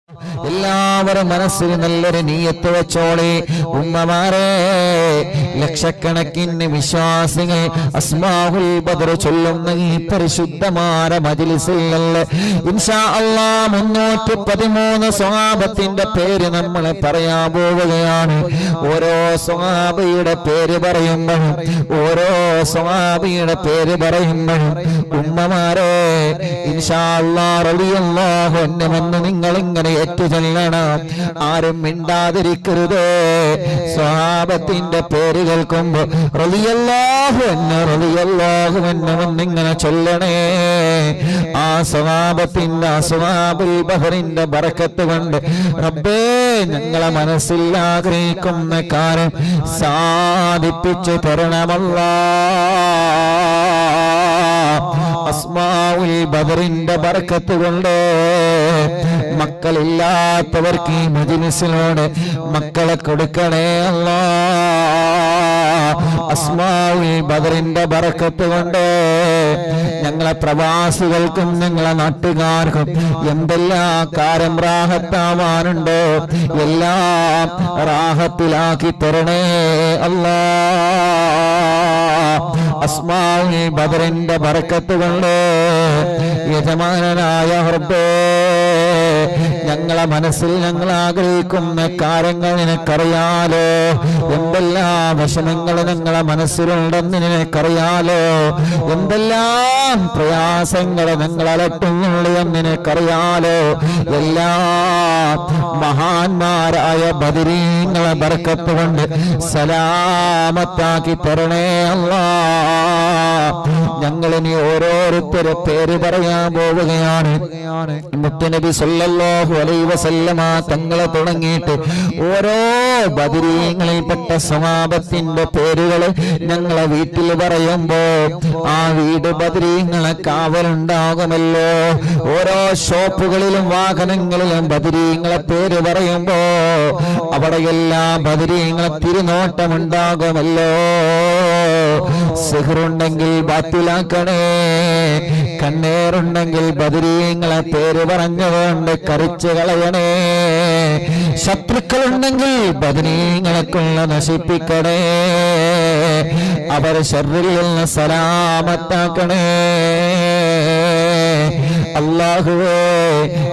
എല്ലാവരും മനസ്സിൽ നല്ലൊരു നീയത്ത് വെച്ചോളി. ഉമ്മമാരെ, ലക്ഷക്കണക്കിന് വിശ്വാസികൾ അസ്മാഉൽ ബദർ ചൊല്ലുന്ന ഈ പരിശുദ്ധമായ മജ്ലിസിൽ ഇൻഷാ അല്ലാഹ് 313 സ്വഹാബത്തിന്റെ പേര് നമ്മൾ പറയാൻ പോവുകയാണ്. ഓരോ സ്വഹാബിയുടെ പേര് പറയുമ്പോഴും ഉമ്മമാരെ ഇൻഷാ അല്ലാഹ് റളിയല്ലാഹു അൻഹു നിങ്ങൾ ഇങ്ങനെ ഏറ്റുചൊല്ലണം. ആരും മിണ്ടാതിരിക്കരുത്. സ്വഹാബത്തിന്റെ പേര് കേൾക്കുമ്പോ റളിയല്ലാഹു അൻഹു ഇങ്ങനെ ചൊല്ലണേ. ആ സ്വഹാബത്തിന്റെ അസ്ഹാബുൽ ബഹറിന്റെ ബറക്കത്ത് കൊണ്ട് റബ്ബേ ഞങ്ങളെ മനസ്സിൽ ആഗ്രഹിക്കുന്ന കാര്യം സാധിപ്പിച്ചു തരണമല്ലാഹ്. അസ്മാഉൽ ബദറിന്റെ ബറക്കത്ത് കൊണ്ട് മക്കളില്ലാത്തവർക്ക് ഈ മജ്ലിസിലൂടെ മക്കളെ കൊടുക്കണേ അല്ലാഹ്. അസ്മാഉൽ ബദറിന്റെ ബറക്കത്ത് കൊണ്ട് ഞങ്ങളെ പ്രവാസികൾക്കും ഞങ്ങളെ നാട്ടുകാർക്കും എന്തെല്ലാം കാര്യം റാഹത്താവാനുണ്ടോ എല്ലാം റാഹത്തിലാക്കി തരണേ അല്ലാഹ്. അസ്മാഉൽ ബദറിന്റെ ബറക്കത്ത് കൊണ്ട് യജമാനനായ റബ്ബേ ഞങ്ങളെ മനസ്സിൽ ഞങ്ങൾ ആഗ്രഹിക്കുന്ന കാര്യങ്ങൾ നിനക്കറിയാലോ. എന്തെല്ലാം വിഷമങ്ങൾ ഞങ്ങളെ മനസ്സിലുണ്ടെന്ന് നിനക്കറിയാലോ. എന്തെല്ലാം പ്രയാസങ്ങൾ ഞങ്ങൾ അലട്ടുന്നുള്ളൂ എന്ന് നിനക്കറിയാലോ. എല്ലാ മഹാന്മാരായ ബദരീങ്ങളെ ബർക്കത്ത് കൊണ്ട് സലാമത്താക്കി തരണേ അല്ലാഹ്. ഞങ്ങളിനി ഓരോരുത്തരെ പേര് പറയാൻ പോവുകയാണ്. മുത്തുനബി സല്ലല്ലാഹു അലൈഹി വസല്ലമ തങ്ങളെ തുടങ്ങിയിട്ട് ഓരോ ബദരീങ്ങളിൽപ്പെട്ട സ്വഹാബത്തിന്റെ പേരുകൾ ഞങ്ങളെ വീട്ടിൽ പറയുമ്പോ ആ വീട് ബദരീങ്ങളെ കാവലുണ്ടാകുമല്ലോ. ഓരോ ഷോപ്പുകളിലും വാഹനങ്ങളിലും ബദരീങ്ങളെ പേര് പറയുമ്പോ അവിടെയെല്ലാം ബദരീങ്ങളെ തിരുനോട്ടമുണ്ടാകുമല്ലോ. സിഹ്റുണ്ടെങ്കിൽ ബാത്തിലാക്കണേ, കണ്ണേറുണ്ടെങ്കിൽ ബദരീങ്ങളെ പേര് പറഞ്ഞുകൊണ്ട് കറിച്ചു കളയണേ. ശത്രുക്കളുണ്ടെങ്കിൽ ബദരീങ്ങളെ കൊള്ള നശിപ്പിക്കണേ. അവർ ശർറിൽ നിന്ന് സലാമത്താക്കണേ. അല്ലാഹുവേ,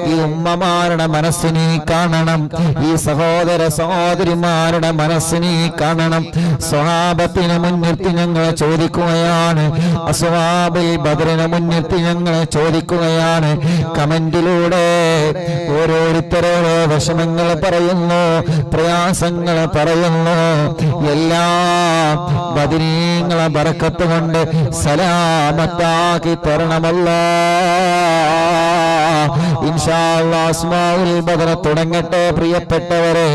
ഈ ഉമ്മമാരുടെ മനസ്സിനെ കാണണം, ഈ സഹോദര സഹോദരിമാരുടെ മനസ്സിനെ കാണണം. സ്വഹാബത്തിനെ മുൻനിർത്തി ഞങ്ങൾ ചോദിക്കുകയാണ്, അസ്ഹാബുൽ ബദറിനെ മുൻനിർത്തി ഞങ്ങൾ ചോദിക്കുകയാണ്. കമന്റിലൂടെ ഓരോരുത്തരോരോ വിഷമങ്ങൾ പറയുന്നു, പ്രയാസങ്ങൾ പറയുന്നു. എല്ലാം ബദരീങ്ങളെ ബറക്കത്ത് കൊണ്ട് സലാമത്താക്കി തരണമല്ലാഹ്. ഇൻഷാ അല്ലാഹ് അസ്മാഉൽ ബദർ തുടങ്ങട്ടെ. പ്രിയപ്പെട്ടവരെ,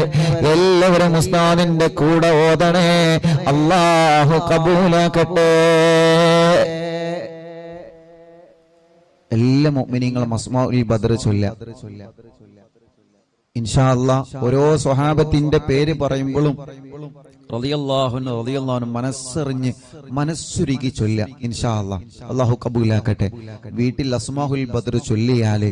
എല്ലാവരും ഉസ്താദിന്റെ കൂടെ ഓതണേ. അല്ലാഹു കബൂലാക്കട്ടെ. എല്ലാ മുഅ്മിനീങ്ങളും അസ്മാഉൽ ബദർ ചൊല്ലുക ഇൻഷാ അല്ലാഹ്. ഓരോ സ്വഹാബത്തിന്റെ പേര് പറയുമ്പോഴും റളിയല്ലാഹു അൻഹു മനസ്സറിഞ്ഞ് മനസ്സുരുകി ചൊല്ലുക ഇൻഷാ അല്ലാഹ്. അല്ലാഹു കബൂലാക്കട്ടെ. വീട്ടിൽ അസ്മാഉൽ ബദർ ചൊല്ലിയാല്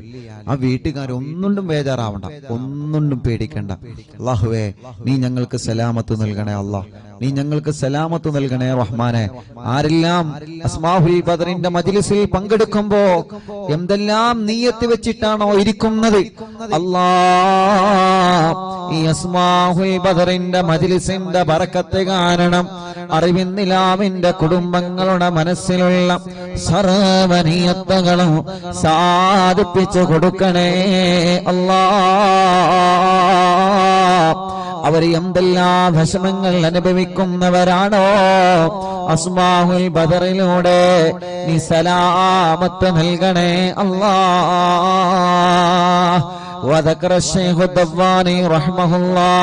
ആ വീട്ടുകാരൊന്നും ബേജാറാവണ്ട, ഒന്നും പേടിക്കണ്ട. അല്ലാഹുവേ, നീ ഞങ്ങൾക്ക് സലാമത്ത് നൽകണേ അല്ലാഹ്, നീ ഞങ്ങൾക്ക് സലാമത്ത് നൽകണേ റഹ്മാനെ. ആരെല്ലാം അസ്മാഉൽ ബദറിന്റെ മജ്ലിസിൽ പങ്കെടുക്കുമ്പോ എന്തെല്ലാം നിയ്യത്ത് വെച്ചിട്ടാണോ ഇരിക്കുന്നത്, അല്ലാഹ് ഈ അസ്മാഉൽ ബദറിന്റെ മജ്ലിസിന്റെ ബറക്കത്ത് കാരണം അറിവിന്നിലാമിന്റെ കുടുംബങ്ങളുടെ മനസ്സിലുള്ള സർവ്വനിയത്തുകളും സാധിപ്പിച്ചു കൊടുക്കണേ അല്ലാഹ്. അവർ എന്തെല്ലാം വിഷമങ്ങൾ അനുഭവിക്കുന്നവരാണോ അസ്മാഉൽ ബദറിലൂടെ നീ സലാമത്ത് നൽകണേ അല്ലാഹ്. وذكر الشيخ الدواني رحمه الله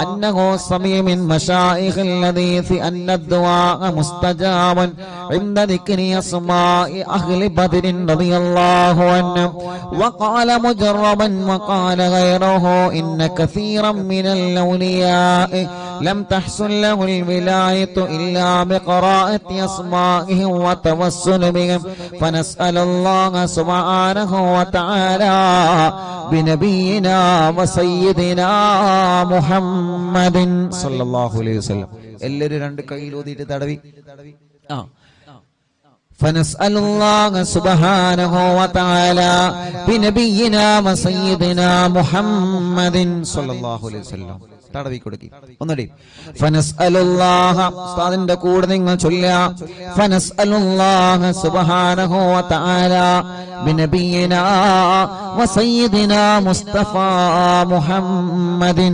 أنه سمع من مشايخ الحديث أن الدعاء مستجاب عند ذكر أسماء أهل بدر رضي الله عنهم. وقال مجربا وقال غيره إن كثيرا من الأولياء لم تحصل له الولاية إلا بقراءة أسمائهم وتوسل بهم فنسأل الله سبحانه وتعالى بنبينا وسيدنا محمد صلى الله عليه وسلم. എല്ലാവരും രണ്ട് കൈയിലൂതിയിട്ട് തടവി. فنسأل الله سبحانه وتعالى بنبينا وسيدنا محمد صلى الله عليه وسلم. തടവി കൊടുക്കി ഒന്നുകൂടി. ഫനസ്അലുല്ലാഹ ഉസ്താദിന്റെ കൂടെ നിങ്ങൾ ചൊല്ലുക. ഫനസ്അലുല്ലാഹ സുബ്ഹാനഹു വ തആല ബിനബിയിനാ വസയ്യിദിനാ മുസ്തഫ മുഹമ്മദിൻ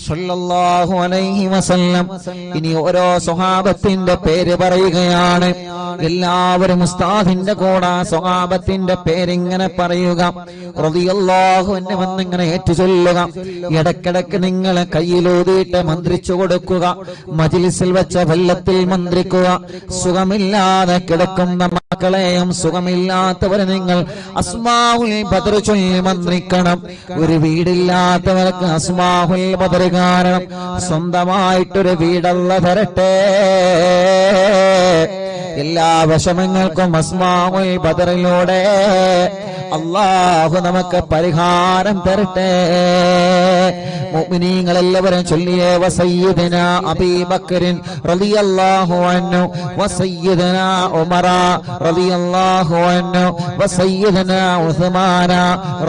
സല്ലല്ലാഹു അലൈഹി വസല്ലം. ഇനി ഓരോ സ്വഹാബത്തിന്റെ പേര് പറയുകയാണ്. എല്ലാവരും ഉസ്താദിന്റെ കൂടെ സ്വഹാബത്തിന്റെ പേരിങ്ങനെ പറയുക. റളിയല്ലാഹു അൻഹു എന്നിങ്ങനെ ഏറ്റുചൊല്ലുക. ഇടക്കിടക്ക് നിങ്ങൾ കയ്യിലൂതിയിട്ട് മന്ത്രിച്ചു കൊടുക്കുക. മജ്ലിസിൽ വെച്ച വെള്ളത്തിൽ മന്ത്രിക്കുക. സുഖമില്ലാതെ കിടക്കുന്ന മക്കളെയും സുഖമില്ലാത്തവരെ നിങ്ങൾ അസ്മാഉൽ ബദർ ചൊല്ലി മന്ത്രിക്കണം. ഒരു വീടില്ലാത്തവർക്ക് അസ്മാഉൽ ബദർ കാരണം സ്വന്തമായിട്ടൊരു വീടല്ല തരട്ടെ. എല്ലാ വിഷമങ്ങൾക്കും അസ്മാഉൽ ബദറിലൂടെ അല്ലാഹു നമുക്ക് പരിഹാരം തരട്ടെ. മുഅ്മിനീങ്ങൾ എല്ലാവരും ചൊല്ലിയേ. വസയ്യിദനാ അബീ ബക്കറിൻ റളിയല്ലാഹു അൻഹു വസയ്യിദനാ ഉമറ റളിയല്ലാഹു അൻഹു വസയ്യിദനാ ഉസ്മാന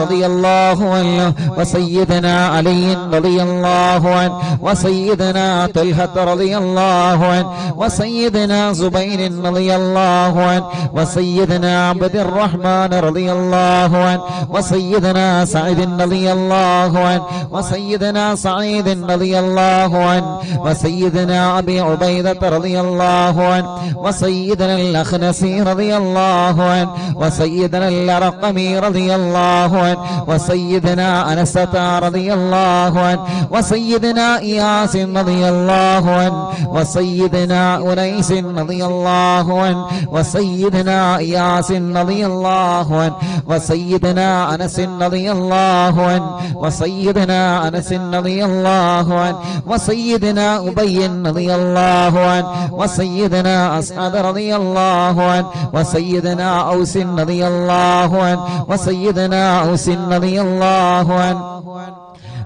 റളിയല്ലാഹു അൻഹു വസയ്യിദനാ അലി റളിയല്ലാഹു അൻഹു വസയ്യിദനാ തൽഹ റളിയല്ലാഹു അൻഹു വസയ്യിദനാ സുബൈർ റളിയല്ലാഹു അൻഹു വസയ്യിദനാ അബ്ദുർ റഹ്മാൻ റളിയല്ലാഹു അൻഹു വസയ്യിദനാ സഈദ് റളിയല്ലാഹു അൻഹു വസയ്യിദനാ سعيد رضي الله عنه وسيدنا أبي عبيدة رضي الله عنه وسيدنا الأخنسي رضي الله عنه وسيدنا الأرقمي رضي الله عنه وسيدنا أنسة رضي الله عنه وسيدنا إياس رضي الله عنه وسيدنا أنيس رضي الله عنه وسيدنا إياس رضي الله عنه وسيدنا أنس رضي الله عنه وسيدنا أنس رضي الله عنه وسيدنا أبي رضي الله عنه وسيدنا أسعد رضي الله عنه وسيدنا أوس رضي الله عنه وسيدنا أوس رضي الله عنه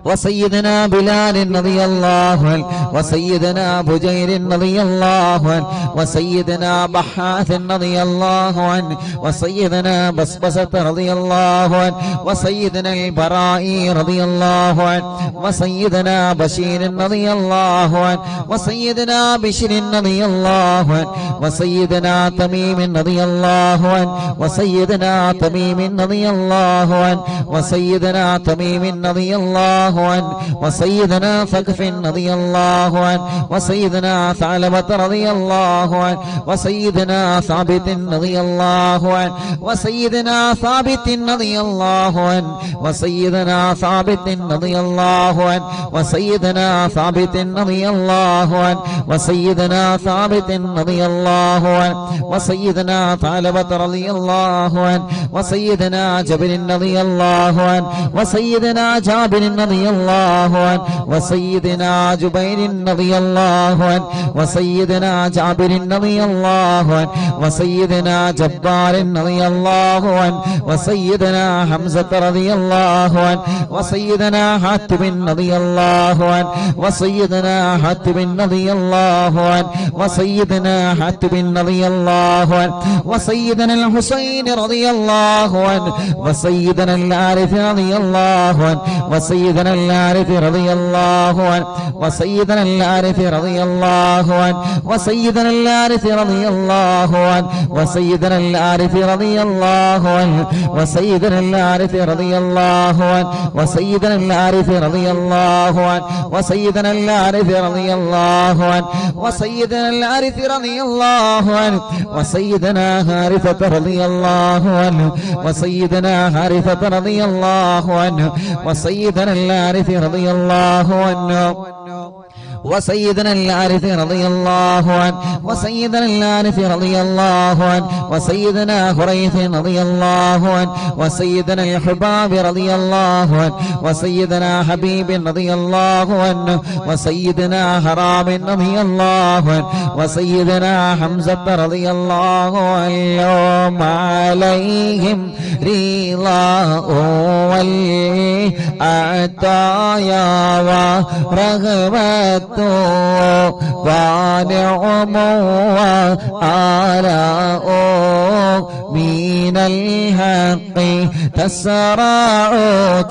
وسيدنا بلال رضي الله عنه وسيدنا بجير رضي الله عنه وسيدنا بحاث رضي الله عنه وسيدنا بسبسة رضي الله عنه وسيدنا البرائي رضي الله عنه وسيدنا بشير رضي الله عنه وسيدنا بشر رضي الله عنه وسيدنا تميم رضي الله عنه وسيدنا تميم رضي الله عنه وسيدنا تميم رضي الله عنه وسيدنا ثقف رضي الله عنه وسيدنا ثعلبة رضي الله عنه وسيدنا ثابت رضي الله عنه وسيدنا ثابت رضي الله عنه وسيدنا ثابت رضي الله عنه وسيدنا ثابت رضي الله عنه وسيدنا ثابت رضي الله عنه وسيدنا ثعلبة رضي الله عنه وسيدنا جابر رضي الله عنه وسيدنا جابر رضي الله عنه وسيدنا جبير رضي الله عنه وسيدنا جابر رضي الله عنه وسيدنا جبار رضي الله عنه وسيدنا حمزة رضي الله عنه وسيدنا حاتم رضي الله عنه وسيدنا حاتم رضي الله عنه وسيدنا حاتم رضي الله عنه وسيدنا الحسين رضي الله عنه وسيدنا العارف رضي الله عنه وسيدنا العارف رضي الله عنه وسيدنا العارف رضي الله عنه وسيدنا العارف رضي الله عنه وسيدنا العارف رضي الله عنه وسيدنا العارف رضي الله عنه وسيدنا العارف رضي الله عنه وسيدنا العارف رضي الله عنه وسيدنا العارف رضي الله عنه وسيدنا حارثة رضي الله عنه وسيدنا حارثة رضي الله عنه وسيدنا العارف رضي الله عنه وسيدنا الحارث رضي الله عنه وسيدنا الحارث رضي الله عنه وسيدنا حريث رضي الله عنه وسيدنا الحباب رضي الله عنه وسيدنا حبيب رضي الله عنه وسيدنا حرام رضي الله عنه وسيدنا حمزة رضي الله عنهم عليهم رضاه والعطايا ورغبة ونعم وآلاء من الحق تسرع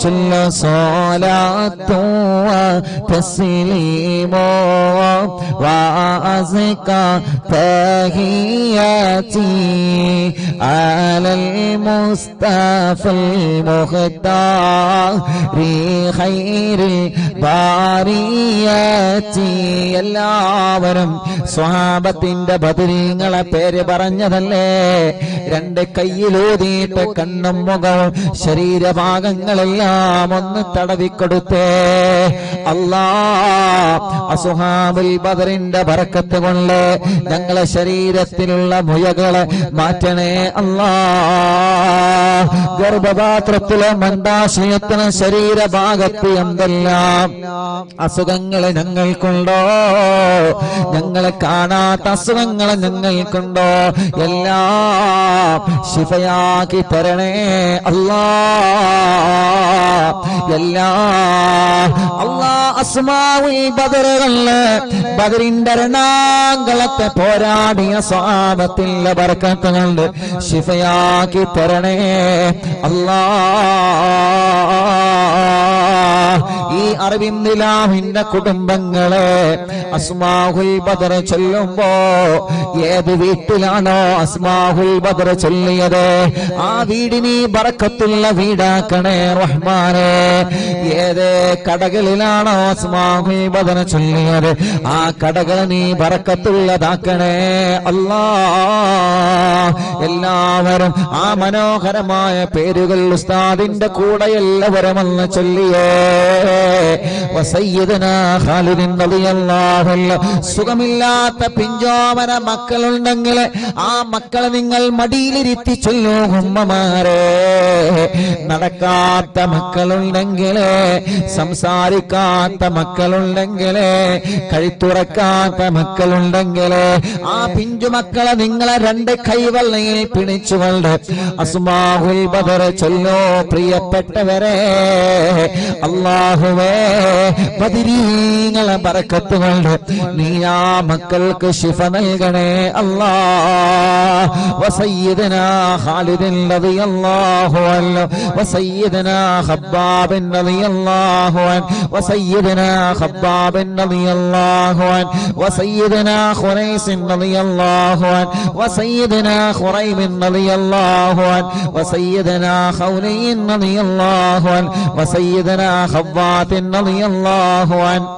كل صلاة وتسليم وأزكى تحياتي على المصطفى المختار خير البريات. എല്ലാവരും സ്വഹാബത്തിന്റെ ബദരീങ്ങളെ പേര് പറഞ്ഞതല്ലേ? രണ്ട് കയ്യിലൂതിയിട്ട് കണ്ണും മുഖവും ശരീരഭാഗങ്ങളെല്ലാം ഒന്ന് തടവിക്കൊടുത്തേ. അല്ലാ, അസ്ഹാബുൽ ബദറിന്റെ ബറക്കത്ത് കൊണ്ട് ഞങ്ങളെ ശരീരത്തിലുള്ള മുയകളെ മാറ്റണേ അല്ലാ. ഗർഭപാത്രത്തിലെ മന്ദാശയത്തിന് ശരീരഭാഗത്ത് എന്തെല്ലാം അസുഖങ്ങളെ ഞങ്ങൾക്കുണ്ടോ, ഞങ്ങളെ കാണാത്ത അസുഖങ്ങളെ ഞങ്ങൾക്കുണ്ടോ, എല്ലാം ശിഫയാക്കി തരണേ അല്ലാ. അല്ലാ, അസ്മാഉൽ ബദറുകളില് ബദറിന്റെ രണാങ്കളത്തെ പോരാടിയ സ്വഹാബത്തിന്റെ ബർക്കത്ത് കൊണ്ട് ശിഫയാക്കി തരണേ അല്ലാ. ഈ അറബിന്ദിലാഹിന്റെ കുടുംബങ്ങളെ അസ്മാഉൽ ബദർ ചൊല്ലുമ്പോ ഏത് വീട്ടിലാണോ അസ്മാഉൽ ബദർ ചൊല്ലിയത് ആ വീടിന് ബറക്കത്തുള്ള വീടാക്കണേ റഹ്മാനേ. ഏത് കടകളിലാണോ അസ്മാഉൽ ബദർ ചൊല്ലിയത് ആ കടകൾ നീ ബറക്കത്തുള്ളതാക്കണേ അല്ലാ. എല്ലാവരും ആ മനോഹരമായ പേരുകൾ ഉസ്താദിന്റെ കൂടെ എല്ലാവരും ഒന്ന് ചൊല്ലിയേ. വസയ്യിദനാ ഖാലിദ് റളിയല്ലാഹു അൻഹു. സുഖമില്ലാത്ത പിഞ്ചോമന മക്കളുണ്ടെങ്കിൽ ആ മക്കളെ നിങ്ങൾ മടിയിലിരുത്തി ചൊല്ലൂ ഉമ്മമാരെ. നടക്കാത്ത മക്കളുണ്ടെങ്കിൽ, സംസാരിക്കാത്ത മക്കളുണ്ടെങ്കിൽ, കഴുത്തുറക്കാത്ത മക്കളുണ്ടെങ്കിൽ ആ പിഞ്ചു മക്കളെ നിങ്ങളെ രണ്ട് കൈവെള്ളയിൽ പിടിച്ചുകൊണ്ട് അസ്മാഉൽ ബദർ ചൊല്ലോ. പ്രിയപ്പെട്ടവരെ, അല്ലാഹുവേ ബദരീങ്ങളെ ബറക്കത്ത് കൊണ്ട് നീ ആ മക്കൾക്ക് ശിഫ നൽകണേ അല്ലാ. വസയ്യിദനാ ഖാലിദ് റളിയല്ലാഹു അൻഹു വസയ്യിദനാ ഖബ്ബാബ് റളിയല്ലാഹു അൻഹു വസയ്യിദനാ ഖബ്ബാബ് റളിയല്ലാഹു അൻഹു വസയ്യിദനാ ഖുറൈസ് റളിയല്ലാഹു അൻഹു വസയ്യിദനാ ഖുറൈബ് റളിയല്ലാഹു അൻഹു വസയ്യിദനാ ഖൗലി റളിയല്ലാഹു അൻഹു വസയ്യിദനാ ഖവ്വാത്ത് റളിയല്ലാഹു അൻഹു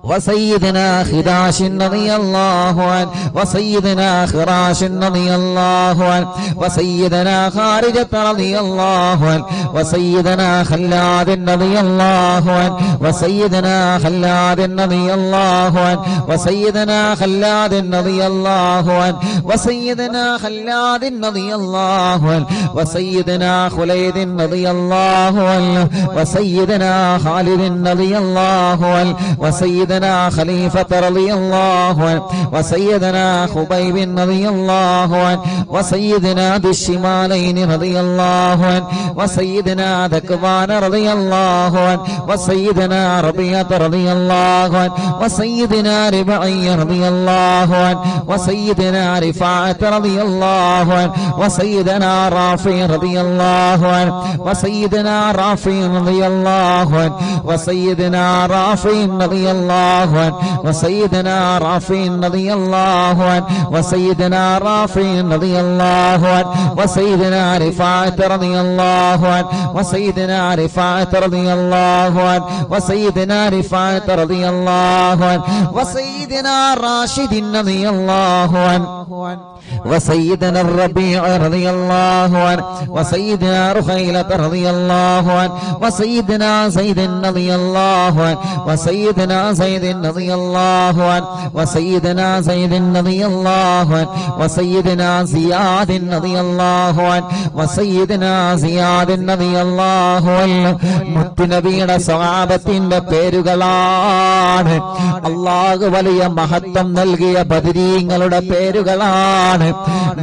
وسيدنا خداش رضي الله عنه وسيدنا خراش رضي الله عنه وسيدنا خارجة رضي الله عنه وسيدنا خلاد رضي الله عنه وسيدنا خلاد رضي الله عنه وسيدنا خلاد رضي الله عنه وسيدنا خلاد رضي الله عنه وسيدنا خليد رضي الله عنه وسيدنا خالد رضي الله عنه وسيدنا خليفة رضي الله عنه وسيدنا خبيب رضي الله عنه وسيدنا ذي الشمالين رضي الله عنه وسيدنا ذكوان رضي الله عنه وسيدنا ربيعة رضي الله عنه وسيدنا ربعي رضي الله عنه وسيدنا رفاعة رضي الله عنه وسيدنا رافع رضي الله عنه وسيدنا رافع رضي الله عنه وسيدنا رافع رضي الله عنه وسيدنا رافع رضي الله عنه وسيدنا رافع رضي الله عنه وسيدنا رفاعة رضي الله عنه وسيدنا رفاعة رضي الله عنه وسيدنا رفاعة رضي الله عنه وسيدنا راشد رضي الله عنه وسيدنا الربيع رضي الله عنه وسيدنا رخيلة رضي الله عنه وسيدنا زيد رضي الله عنه وسيدنا زيد رضي الله عنه وسيدنا زيد رضي الله عنه وسيدنا زياد رضي الله عنه وسيدنا زياد رضي الله عنه മുത്തുനബിയുടെ സ്വഹാബത്തിന്റെ പേരുകളാണ്. അല്ലാഹു വലിയ മഹത്വം നൽകിയ ബദരീങ്ങളുടെ പേരുകളാണ്.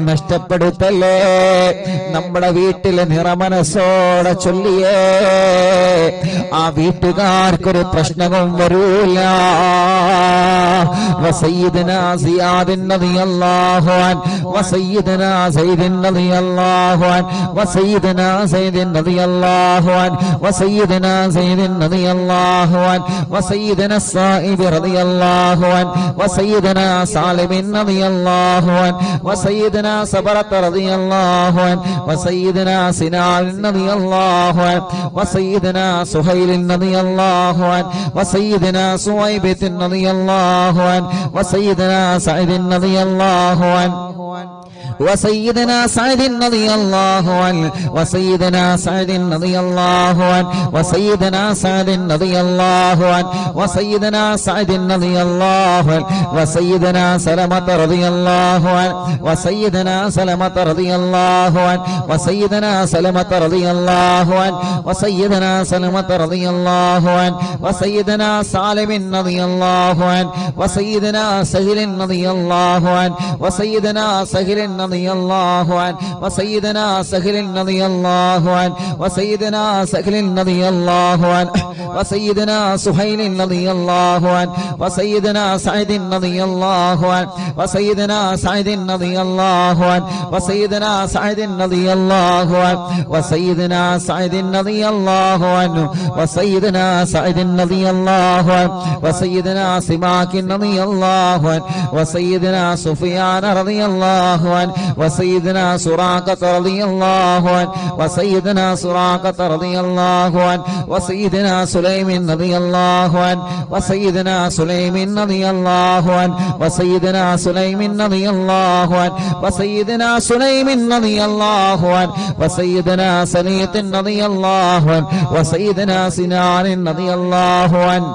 നഷ്ടപ്പെടുത്തല്ലേ. നമ്മുടെ വീട്ടിലെ നിറമനസ്സോടെ ചൊല്ലിയേ ആ വീട്ടുകാർക്കൊരു പ്രശ്നവും വരൂല. വസയ്യിദനാ സിയാദ് റളിയല്ലാഹു അൻഹു വസയ്യിദനാ സയ്യിദ് റളിയല്ലാഹു അൻഹു വസയ്യിദനാ സയ്യിദ് റളിയല്ലാഹു അൻഹു വസയ്യിദനാ സയ്യിദ് റളിയല്ലാഹു അൻഹു വസയ്യിദനാ സായിബ് റളിയല്ലാഹു അൻഹു വസയ്യിദനാ സാലിബ് റളിയല്ലാഹു അൻഹു വസയ്യിദനാ സബറത്ത് റളിയല്ലാഹു അൻഹു വസയ്യിദനാ സിനാൻ റളിയല്ലാഹു അൻഹു വസയ്യിദനാ സുഹൈൽ റളിയല്ലാഹു അൻഹു വസയ്യിദനാ സുവൈബ് റളിയല്ലാഹു അൻഹു വസയ്യിദനാ സഅദ് റളിയല്ലാഹു അൻഹു وسيدنا سعد رضي الله عنه وسيدنا سعد رضي الله عنه وسيدنا سعد رضي الله عنه وسيدنا سعد رضي الله عنه وسيدنا سلمة رضي الله عنه وسيدنا سلمة رضي الله عنه وسيدنا سلمة رضي الله عنه وسيدنا سلمة رضي الله عنه وسيدنا سالم رضي الله عنه وسيدنا سهل رضي الله عنه وسيدنا سهل رضي الله عنه وسيدنا سهل رضي الله عنه وسيدنا سهل رضي الله عنه وسيدنا سهيل رضي الله عنه وسيدنا سعد رضي الله عنه وسيدنا سعد رضي الله عنه وسيدنا سعد رضي الله عنه وسيدنا سعد رضي الله عنه وسيدنا سعد رضي الله عنه وسيدنا سماك رضي الله عنه وسيدنا سفيان رضي الله عنه وسيدنا سراقة رضي الله عنه وسيدنا سراقة رضي الله عنه وسيدنا سليم رضي الله عنه وسيدنا سليم رضي الله عنه وسيدنا سليم رضي الله عنه وسيدنا سليم رضي الله عنه وسيدنا سليط رضي الله عنه وسيدنا سنان رضي الله عنه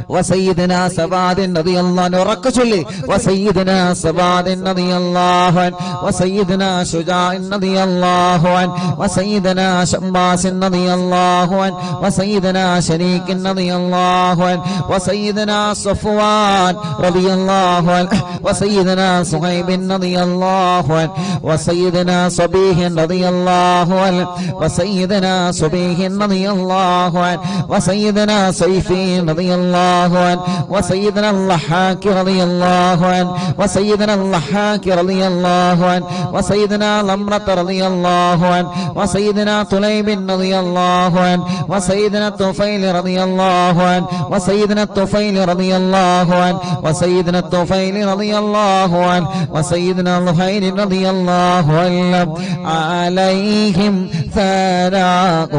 وسيدنا سباد رضي الله عنه ركشلي وسيدنا سباد رضي الله عنه وسيدنا شجاع رضي الله عنه وسيدنا شماس رضي الله عنه وسيدنا شريك رضي الله عنه وسيدنا صفوان رضي الله عنه وسيدنا صهيب رضي الله عنه وسيدنا صبيح رضي الله عنه وسيدنا صبيح رضي الله عنه وسيدنا سيفي رضي الله عنه وسيدنا اللحاك رضي الله عنه وسيدنا اللحاك رضي الله عنه وسيدنا لمرة رضي الله عنه وسيدنا طليب رضي الله عنه وسيدنا الطفيل رضي الله عنه وسيدنا الطفيل رضي الله عنه وسيدنا الطفيل رضي الله عنه وسيدنا الخير رضي الله عنه عليهم ثناء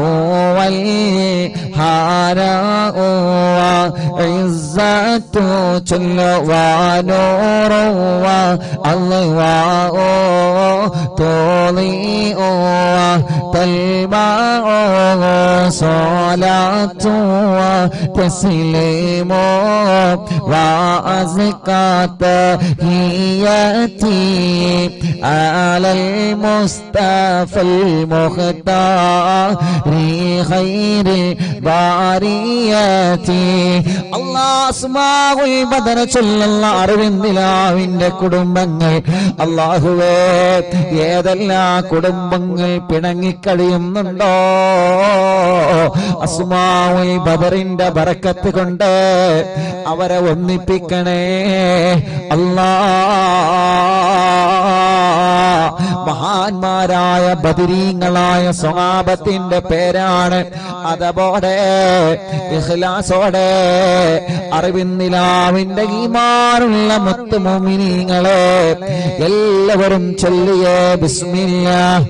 والحراء وعزة جل ونور والله تضيء تلمع صلاة وتسليم وأزكى تحياتي على المصطفى المختار خير البريات الله أسماء البدر صلى الله അറിവിന്ദിലാവിന്റെ കുടുംബങ്ങൾ അല്ലാഹുവേ ഏതെല്ലാം കുടുംബങ്ങൾ പിണങ്ങിക്കഴിയുന്നുണ്ടോ അസ്മാഉൽ ബദറിന്റെ ബറക്കത്ത് കൊണ്ട് അവരെ ഒന്നിപ്പിക്കണേ അല്ലാഹ്. മഹാന്മാരായ ബദരീങ്ങളായ സ്വഹാബത്തിന്റെ പേരാണ്. അതോടെ ഇഖ്ലാസോടെ അറിവിന്നിലാവിന്റെ ഈമാനുള്ള മുത്ത് മുഅ്മിനീങ്ങളെ എല്ലാവരും ചൊല്ലിയേ ബിസ്മില്ലാഹ്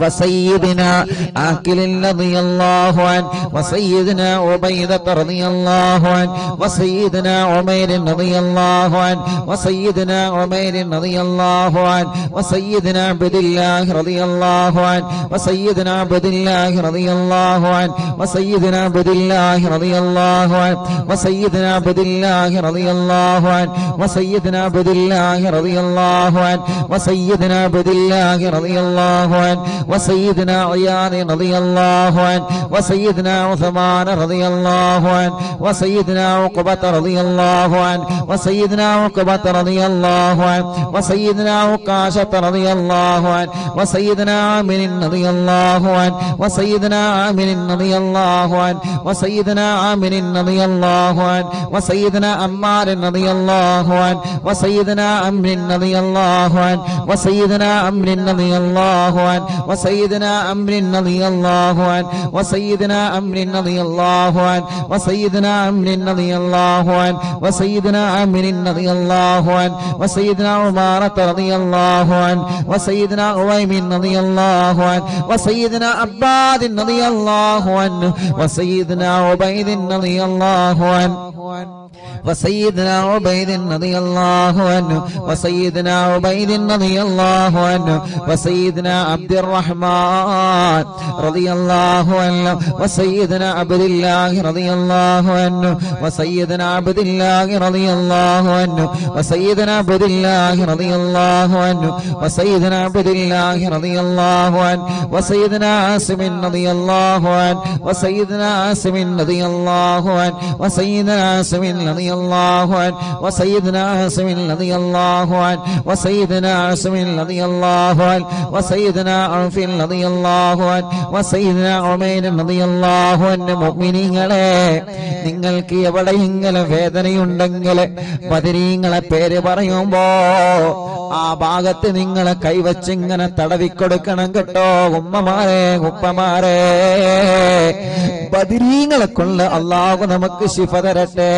وسيدنا عاقل رضي الله عنه وسيدنا عبيدة رضي الله عنه وسيدنا عمير رضي الله عنه وسيدنا عمير رضي الله عنه وسيدنا عبد الله رضي الله عنه وسيدنا عبد الله رضي الله عنه وسيدنا عبد الله رضي الله عنه وسيدنا عبد الله رضي الله عنه وسيدنا عبد الله رضي الله عنه وسيدنا عبد الله رضي الله عنه وسيدنا عياض رضي الله عنه وسيدنا عثمان رضي الله عنه وسيدنا عقبة رضي الله عنه وسيدنا عقبة رضي الله عنه وسيدنا عكاشة رضي الله عنه وسيدنا عامر رضي الله عنه وسيدنا عامر رضي الله عنه وسيدنا عامر رضي الله عنه وسيدنا عمار رضي الله عنه وسيدنا عمرو رضي الله عنه وسيدنا عمرو رضي الله عنه وسيدنا عمرو رضي الله عنه وسيدنا عمرو رضي الله عنه وسيدنا عمرو رضي الله عنه وسيدنا عمرو رضي الله عنه وسيدنا عمارة رضي الله عنه وسيدنا عويم رضي الله عنه وسيدنا عباد رضي الله عنه وسيدنا عبيد رضي الله عنه وسيدنا عبيد رضي الله عنه وسيدنا عبيد رضي الله عنه وسيدنا عبد الرحمن رضي الله عنه وسيدنا عبد الله رضي الله عنه وسيدنا عبد الله رضي الله عنه وسيدنا عبد الله رضي الله عنه وسيدنا عبد الله رضي الله عنه وسيدنا عاصم رضي الله عنه وسيدنا عاصم رضي الله عنه وسيدنا عاصم رضي الله عنه وسيدنا عاصم رضي الله عنه وسيدنا عاصم رضي الله عنه وسيدنا عوف رضي الله عنه وسيدنا عمير رضي الله عنه മുഅ്മിനീങ്ങളെ നിങ്ങൾക്ക് എവിടെയെങ്കിലും വേദനയുണ്ടെങ്കിൽ ബദരീങ്ങളെ പേര് പറയുമ്പോ ആ ഭാഗത്ത് നിങ്ങൾ കൈവച്ചിങ്ങനെ തടവിക്കൊടുക്കണം കേട്ടോ ഉമ്മമാരെ ഉപ്പമാരെ ബദരീങ്ങളെ കൊണ്ട് അല്ലാഹു നമുക്ക് ശിഫ തരട്ടെ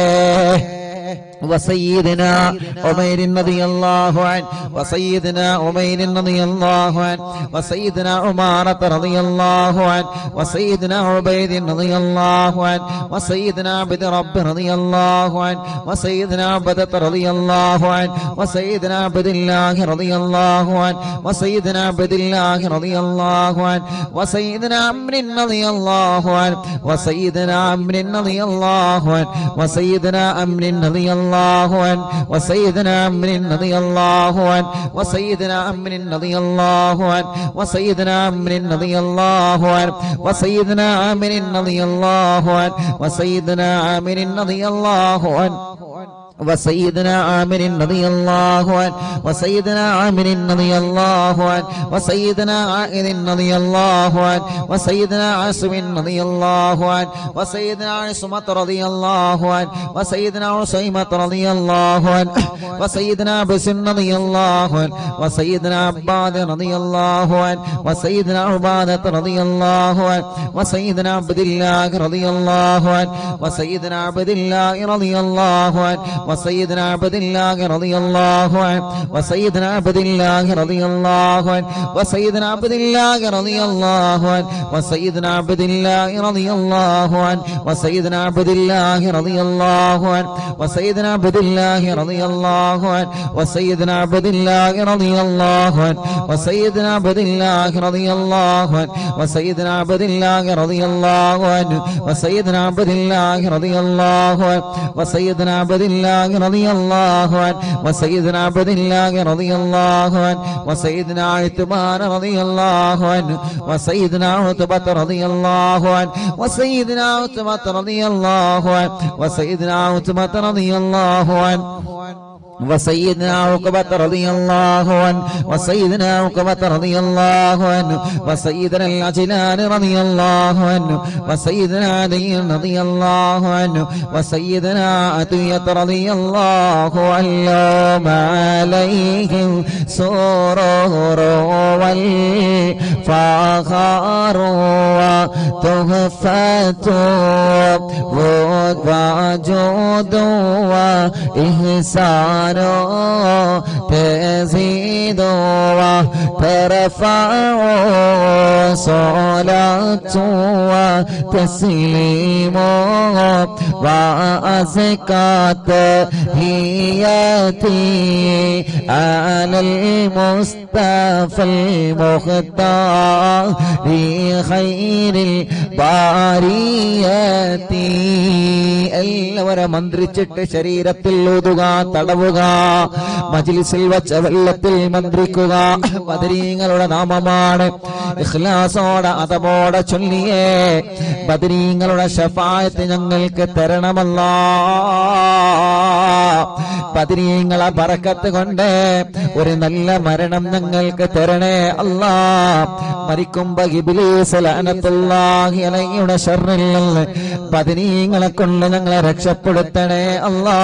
وسيدنا عمير رضي الله عنه وسيدنا عمير رضي الله عنه وسيدنا عمارة رضي الله عنه وسيدنا عبيد رضي الله عنه وسيدنا عبد رب رضي الله عنه وسيدنا عبدة رضي الله عنه وسيدنا عبد الله رضي الله عنه وسيدنا عبد الله رضي الله عنه وسيدنا عمرو رضي الله عنه وسيدنا عمرو رضي الله عنه وسيدنا عمرو رضي الله عنه وسيدنا عمرو رضي الله عنه وسيدنا عمرو رضي الله عنه وسيدنا عمرو رضي الله عنه وسيدنا عامر رضي الله عنه وسيدنا عامر رضي الله عنه وسيدنا عامر رضي الله عنه وسيدنا عامر رضي الله عنه وسيدنا عائذ رضي الله عنه وسيدنا عاصم رضي الله عنه وسيدنا عصمة رضي الله عنه وسيدنا عصيمة رضي الله عنه وسيدنا بسن رضي الله عنه وسيدنا عباد رضي الله عنه وسيدنا عبادة رضي الله عنه وسيدنا عبد الله رضي الله عنه وسيدنا عبد الله رضي الله عنه وسيدنا عبد الله رضي الله عنه وسيدنا عبد الله رضي الله عنه وسيدنا عبد الله رضي الله عنه وسيدنا عبد الله رضي الله عنه وسيدنا عبد الله رضي الله عنه وسيدنا عبد الله رضي الله عنه وسيدنا عبد الله رضي الله عنه وسيدنا عبد الله رضي الله عنه وسيدنا عبد الله رضي الله عنه وسيدنا عبد الله رضي الله عنه وسيدنا عبد الله رضي الله عنه وسيدنا عبد الله رضي الله عنه وسيدنا عثمان رضي الله عنه وسيدنا عتبة رضي الله عنه وسيدنا عتبة رضي الله عنه وسيدنا عتبة رضي الله عنه وسيدنا عقبة رضي الله عنه وسيدنا عقبة رضي الله عنه وسيدنا العجلان رضي الله عنه وسيدنا علي رضي الله عنه وسيدنا عطية رضي الله عنه عليهم سرور والفخر وتحفة وجود وإحسان تزيد وترفع صلاة وتسليم وأزكى تحياتي على المصطفى المختار خير البريات. എല്ലാവരും മന്ത്രിച്ചിട്ട് ശരീരത്തിൽ ഊതുക, തടവുക. മജ്ലിസിൽ വച്ച വെള്ളത്തിൽ മന്ത്രിക്കുക. ബദരീങ്ങളുടെ നാമമാണ്. ഇഖ്ലാസോടെ അതമോടെ ചൊല്ലിയേ ബദരീങ്ങളുടെ ശഫാഅത്ത് ഞങ്ങൾക്ക് തരണമല്ലാ. ബദരീങ്ങളെ ബറക്കത്ത് കൊണ്ട് ഒരു നല്ല മരണം ഞങ്ങൾക്ക് തരണേ അല്ലാ. മരിക്കുമ്പോ ഇബ്ലീസ് ലഅനത്തുല്ലാഹി അലൈഹിയുടെ ശർറിൽ നിന്ന് ബദരീങ്ങളെ കൊണ്ട് ഞങ്ങളെ രക്ഷപ്പെടുത്തണേ അല്ലാ.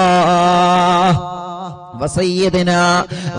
وسيدنا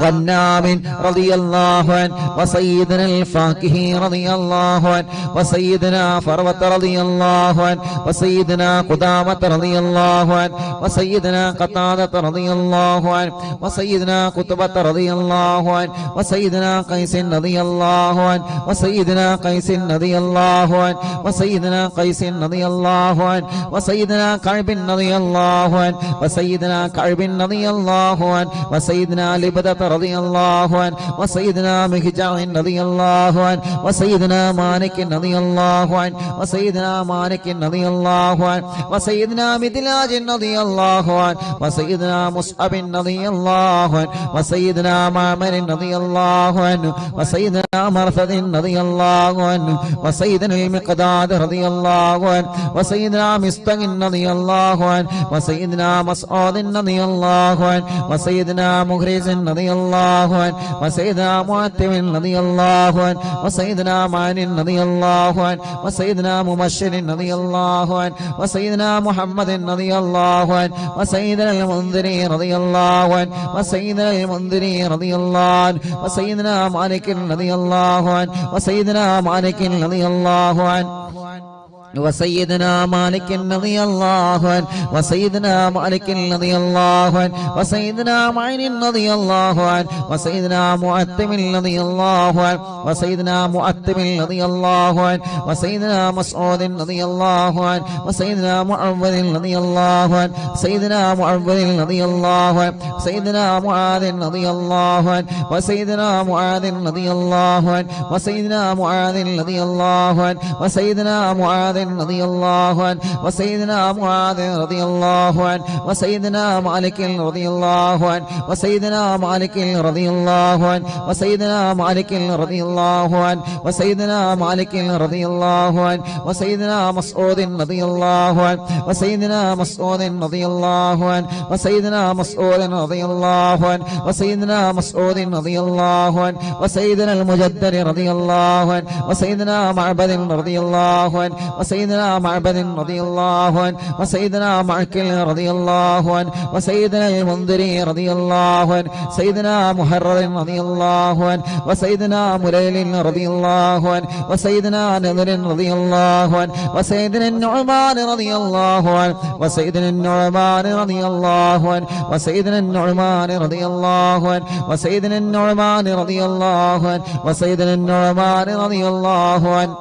غنام رضي الله عنه وسيدنا الفاكهي رضي الله عنه وسيدنا فروة رضي الله عنه وسيدنا قدامة رضي الله عنه وسيدنا قتادة رضي الله عنه وسيدنا قطبة رضي الله عنه وسيدنا قيس رضي الله عنه وسيدنا قيس رضي الله عنه وسيدنا قيس رضي الله عنه وسيدنا كعب رضي الله عنه وسيدنا كعب رضي الله عنه وسيدنا لبدة رضي الله عنه وسيدنا مهجع رضي الله عنه وسيدنا مالك رضي الله عنه وسيدنا مالك رضي الله عنه وسيدنا مدلاج رضي الله عنه وسيدنا مصعب رضي الله عنه وسيدنا معمر رضي الله عنه وسيدنا مرثد رضي الله عنه وسيدنا المقداد رضي الله عنه وسيدنا مستق رضي الله عنه وسيدنا مسعود رضي الله عنه وسيدنا مغرز رضي الله عنه وسيدنا معتم رضي الله عنه وسيدنا معن رضي الله عنه وسيدنا مبشر رضي الله عنه وسيدنا محمد رضي الله عنه وسيدنا المنذري رضي الله عنه وسيدنا المنذري رضي الله عنه وسيدنا مالك رضي الله عنه وسيدنا مالك رضي الله عنه وسيدنا مالك رضي الله عنه وسيدنا مالك رضي الله عنه وسيدنا معين رضي الله عنه وسيدنا معتم رضي الله عنه وسيدنا معتم رضي الله عنه وسيدنا مسعود رضي الله عنه وسيدنا معوذ رضي الله عنه سيدنا معوذ رضي الله عنه سيدنا معاذ رضي الله عنه وسيدنا معاذ رضي الله عنه وسيدنا معاذ رضي الله عنه وسيدنا معاذ رضي الله عنه وسيدنا معاذ رضي الله عنه وسيدنا مالك رضي الله عنه وسيدنا مالك رضي الله عنه وسيدنا مالك رضي الله عنه وسيدنا مالك رضي الله عنه وسيدنا مسعود رضي الله عنه وسيدنا مسعود رضي الله عنه وسيدنا مسعود رضي الله عنه وسيدنا مسعود رضي الله عنه وسيدنا المجدر رضي الله عنه وسيدنا معبد رضي الله عنه وسيدنا معبد رضي الله عنه وسيدنا معكل رضي الله عنه وسيدنا المنذري رضي الله عنه سيدنا محرر رضي الله عنه وسيدنا مليل رضي الله عنه وسيدنا نذر رضي الله عنه وسيدنا النعمان رضي الله عنه وسيدنا النعمان رضي الله عنه وسيدنا النعمان رضي الله عنه وسيدنا النعمان رضي الله عنه وسيدنا النعمان رضي الله عنه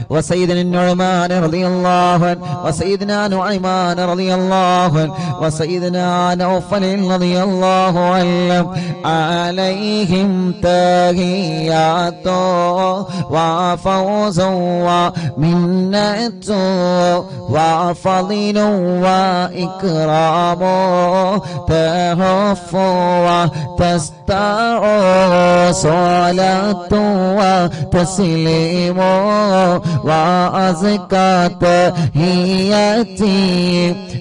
وسيدنا النعمان رضي الله عنه وسيدنا نعيمان رضي الله عنه وسيدنا نوفل رضي الله عنه عليهم تحيات وفوز ومنة وفضل وإكرام تهف وتستع صلاة وتسليم وأزكى تحياتي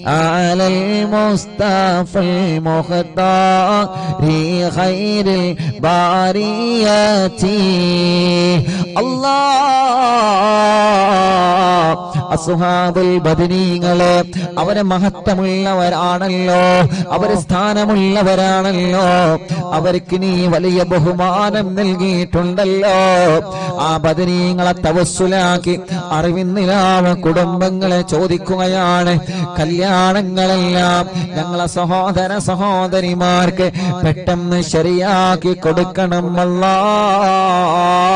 على المصطفى المختار خير البريات. الله അസ്ഹാബുൽ ബദരീങ്ങളെ അവരെ മഹത്വമുള്ളവരാണല്ലോ, അവര് സ്ഥാനമുള്ളവരാണല്ലോ, അവർക്ക് നീ വലിയ ബഹുമാനം നൽകിയിട്ടുണ്ടല്ലോ. ആ ബദരീങ്ങളെ തവസ്സുലാക്കി അറിവിന്നിലാവ് കുടുംബങ്ങളെ ചോദിക്കുകയാണ്, കല്യാണങ്ങളെല്ലാം ഞങ്ങളെ സഹോദര സഹോദരിമാർക്ക് പെട്ടെന്ന് ശരിയാക്കി കൊടുക്കണം അല്ലാഹ്.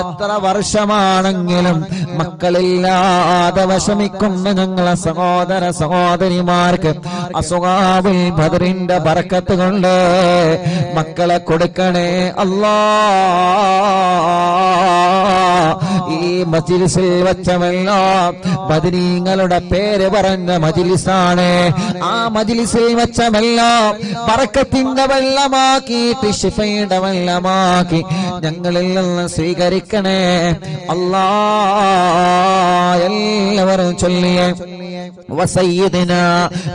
എത്ര വർഷമാണെങ്കിലും മക്കളില്ലാതെ വിഷമിക്കുന്ന ഞങ്ങളെ സഹോദര സഹോദരിമാർക്ക് അസ്ഹാബുൽ ബദറിന്റെ ബർക്കത്ത് കൊണ്ട് മക്കളെ കൊടുക്കണേ അല്ലാഹ്. ഈ മജ്ലിസിൽ വെച്ചമെല്ലാം ബദരീങ്ങളുടെ പേര് പറഞ്ഞ മജ്ലിസാണ്. ആ മജ്ലിസിൽ വെച്ചമെല്ലാം ബർക്കത്തിന്റെ വെള്ളമാക്കിയിട്ട് ശിഫയുടെ വെള്ളമാക്കി ഞങ്ങളിൽ നിന്ന് സ്വീകരിക്കണേ അല്ലാഹ്. എല്ലാവരും ചൊല്ലിയേ وسيدنا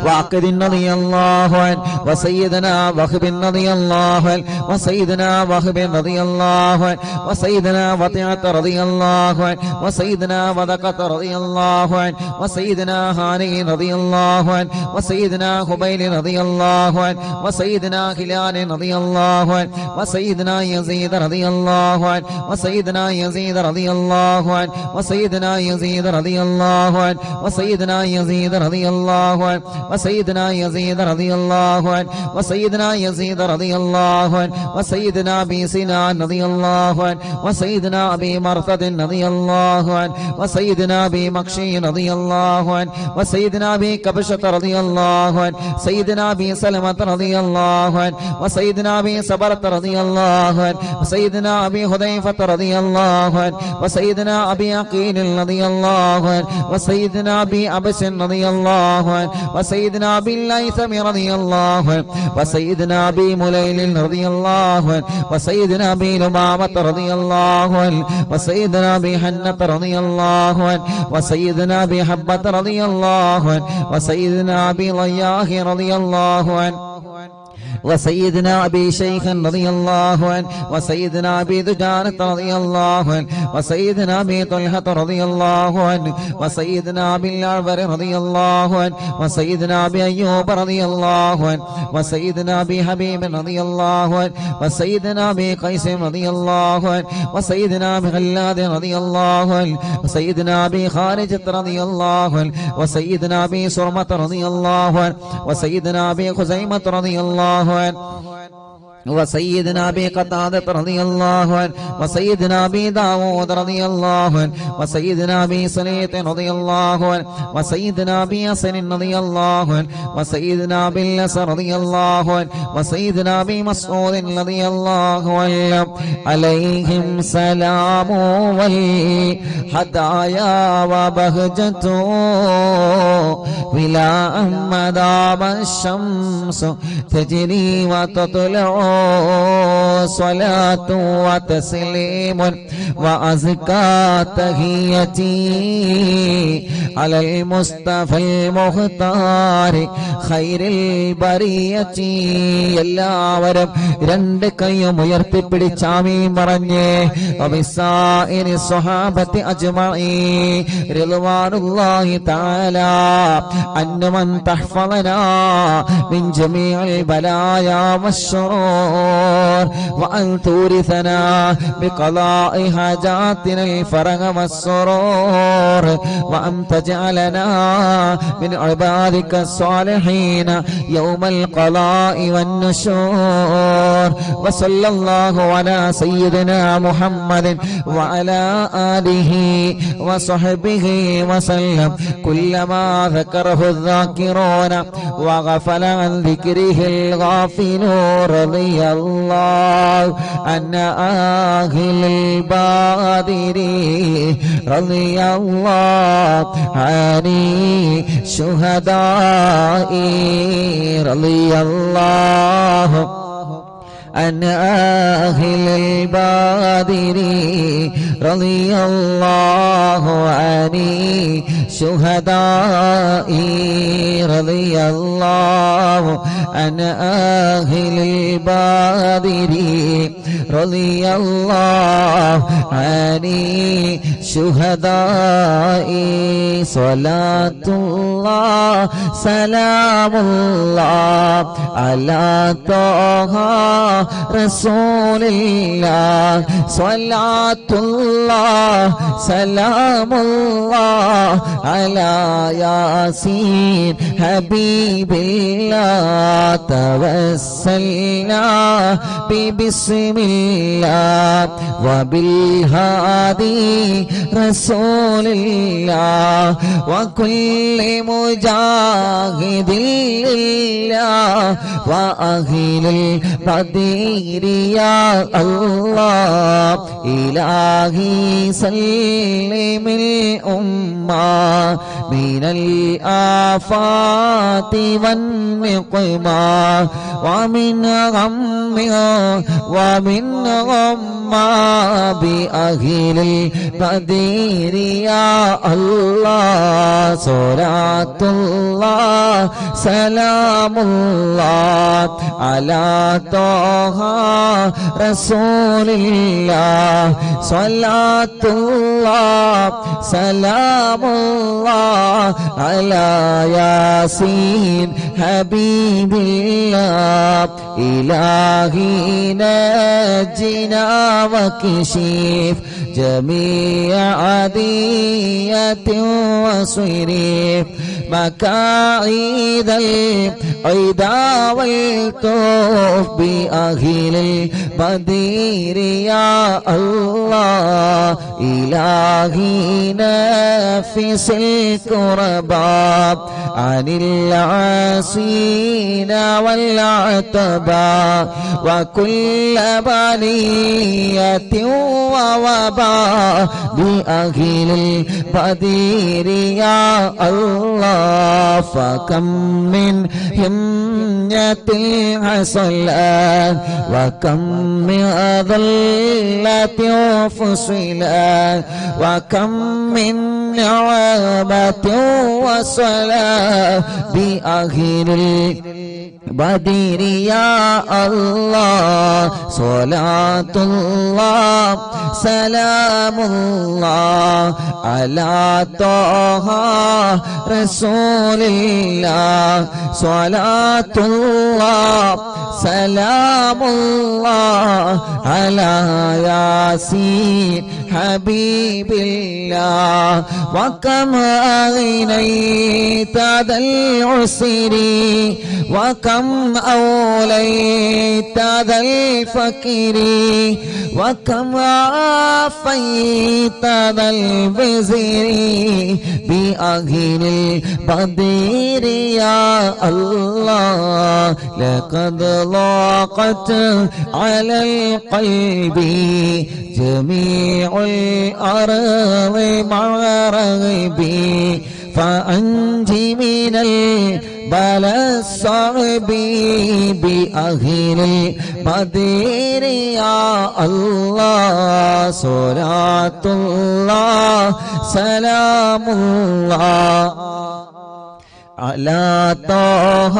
واقد رضي الله عنه وسيدنا وهب رضي الله عنه وسيدنا وهب رضي الله عنه وسيدنا وطيعة رضي الله عنه وسيدنا وذقة رضي الله عنه وسيدنا هاني رضي الله عنه وسيدنا خبيل رضي الله عنه وسيدنا هلال رضي الله عنه وسيدنا يزيد رضي الله عنه وسيدنا يزيد رضي الله عنه وسيدنا يزيد رضي الله عنه وسيدنا يزيد رضي الله عنه وسيدنا يزيد رضي الله عنه وسيدنا يزيد رضي الله عنه وسيدنا أبي سنان رضي الله عنه وسيدنا أبي مرثد رضي الله عنه وسيدنا أبي مكشي رضي الله عنه وسيدنا أبي كبشة رضي الله عنه سيدنا أبي سلمة رضي الله عنه وسيدنا أبي صبرة رضي الله عنه وسيدنا أبي حذيفة رضي الله عنه وسيدنا أبي عقيل رضي الله عنه وسيدنا أبي أبس رضي الله عنه وسيدنا أبي الليثم رضي الله عنه وسيدنا أبي مليل رضي الله عنه وسيدنا أبي لمامة رضي الله عنه وسيدنا أبي حنة رضي الله عنه وسيدنا أبي حبة رضي الله عنه وسيدنا أبي ضياه رضي الله عنه وسيدنا أبي شيخ رضي الله عنه وسيدنا أبي دجانة رضي الله عنه وسيدنا أبي طلحة رضي الله عنه وسيدنا أبي الأعور رضي الله عنه وسيدنا أبي أيوب رضي الله عنه وسيدنا أبي حبيب رضي الله عنه وسيدنا أبي قيس رضي الله عنه وسيدنا أبي غلاد رضي الله عنه وسيدنا أبي خارجة رضي الله عنه وسيدنا أبي سرمة رضي الله عنه وسيدنا أبي خزيمة رضي الله عنه وسيدنا أبي قتادة رضي الله عنه وسيدنا أبي داود رضي الله عنه وسيدنا أبي سليط رضي الله عنه وسيدنا أبي حسن رضي الله عنه وسيدنا أبي الأسر رضي الله عنه وسيدنا أبي مسعود رضي الله عنه عليهم سلام والهدايا وبهجة ولا مدام الشمس تجري وتطلع صلاة وتسليم وأزكى تحيتي على المصطفى المختار خير البرية. എല്ലാവരും രണ്ട് കൈയും ഉയർത്തിപ്പിടിച്ചാമീൻ പറഞ്ഞേ വബിസാഇരി സ്വഹാബത്തി അജ്മഈൻ റിദ്വാനുല്ലാഹി തആല അന്നമൻ തഹ്ഫളനാ മിൻ ജമീഇൽ ബലായാ والشرور وأن تورثنا بقضاء حاجاتنا الفرج والسرور وأن تجعلنا من عبادك الصالحين يوم القضاء والنشور. وصلى الله على سيدنا محمد وعلى آله وصحبه وسلم. كلما ذكره الذاكرون وغفل عن ذكره الغافلون رضي الله عن أهل البادر رضي الله عن الشهداء رضي الله عن أهل البادر رضي الله عن شهدائي رضي الله عن أهل البدر رضي الله عن شهدائي صلاة الله سلام الله على طه رسول الله صلاة الله سلام الله على ياسين حبيب الله توسلنا ببسم الله وبالهادي رسول الله وكل مجاهد لله وأهل البدر يا الله إلهي سلم الأمة من الآفات والنقمة ومن غمها ومن غمّا بأهل البدر يا الله صلاة الله سلام الله على طه رسول الله صلاة الله سلام الله على ياسين حبيب الله إلهي نجنا وكشف جميع عادية وصرف مكائد العدا والطوف بأهل البدر يا الله إلهي نفس الكرباب عن العاصين والعتبى وكل بلية ووباء بأهل البدر يا الله فكم من همية حصلت وكم من ذلة فصلت وكم من نعمة وصلاة بأهل البدر يا الله صلاة الله سلام الله على طه رسول الله صلاة الله سلام الله على ياسين حبيب الله وكم أغنيت ذا العسر وكم أوليت ذا الفقر وكم عافيت ذا الوزر بأهل البدر يا الله لقد ضاقت على القلب جميع الأرض مع رغبي فأنجي من البلاء الصعب بأهل البدر يا الله صلاة الله سلام الله على طه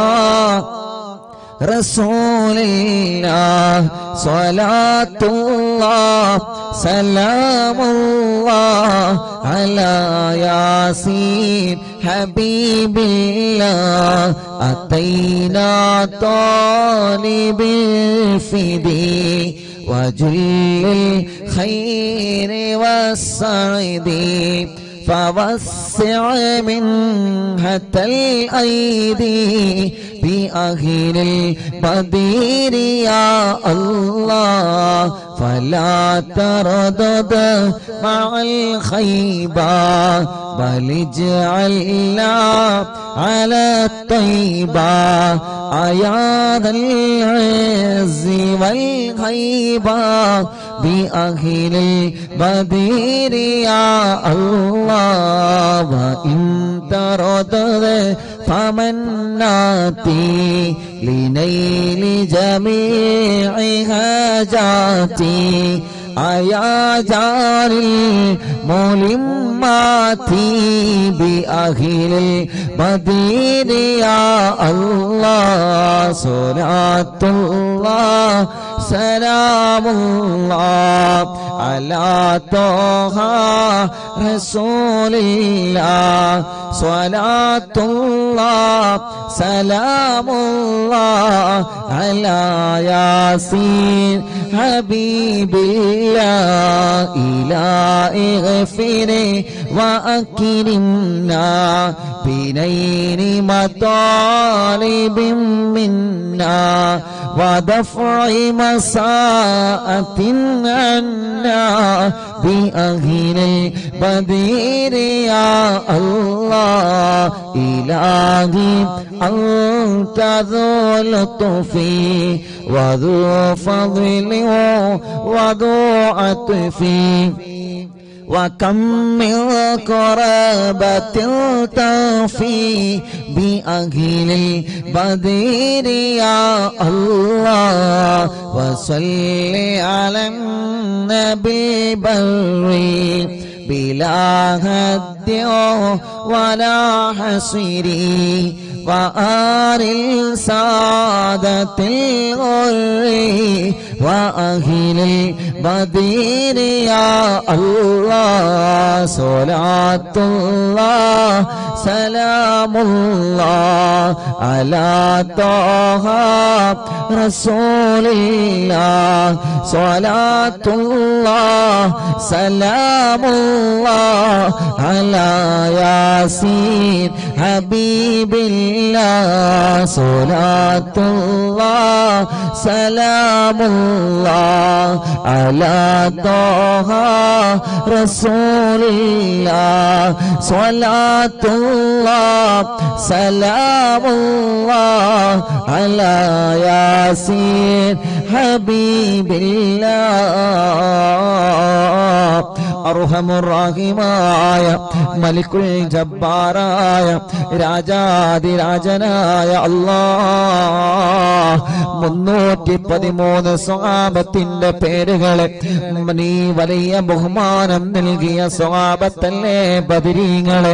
رسول الله صلاة الله سلام الله على ياسين حبيب الله أتينا طالب الفدي وجل الخير والسعد فوسع منحة الأيدي بأهل البدر يا الله فلا تردد مع الخيبة بل اجعلنا على الطيبة أيا ذا العز والهيبة بأهل البدر يا الله وإن تردد فمناتي لنيل جميع حاجاتي يا جار الملمات بأهل المدينة يا الله صلاة الله سلام الله على طه رسول الله صلاة الله سلام الله على ياسين حبيب الله إلهي اغفر وأكرمنا بنيل مطالب منا ودفع مساءة عنا بأهل البدير يا الله إلهي أنت ذو لطف وذو فضل وذو عطف وكم من قرابة تفي بأهل البدير يا الله وصل على النبي بري بلا هد ولا حصير وآل السادة الغر وأهل البدير يا الله صلاة الله سلام الله على طه رسول الله صلاة الله سلام الله على ياسين حبيب الله صلاة الله سلام الله على طه رسول الله صلاة الله سلام الله على ياسين حبيب الله അർഹമുർറഹീമായ മലിക്കുൽ ജബ്ബാറായ രാജാതിരാജനായ അല്ലാഹ് 313 സ്വഹാബത്തിന്റെ പേരുകളെ നീ വലിയ ബഹുമാനം നൽകിയ സ്വഹാബത്തല്ലേ ബദരീങ്ങളെ.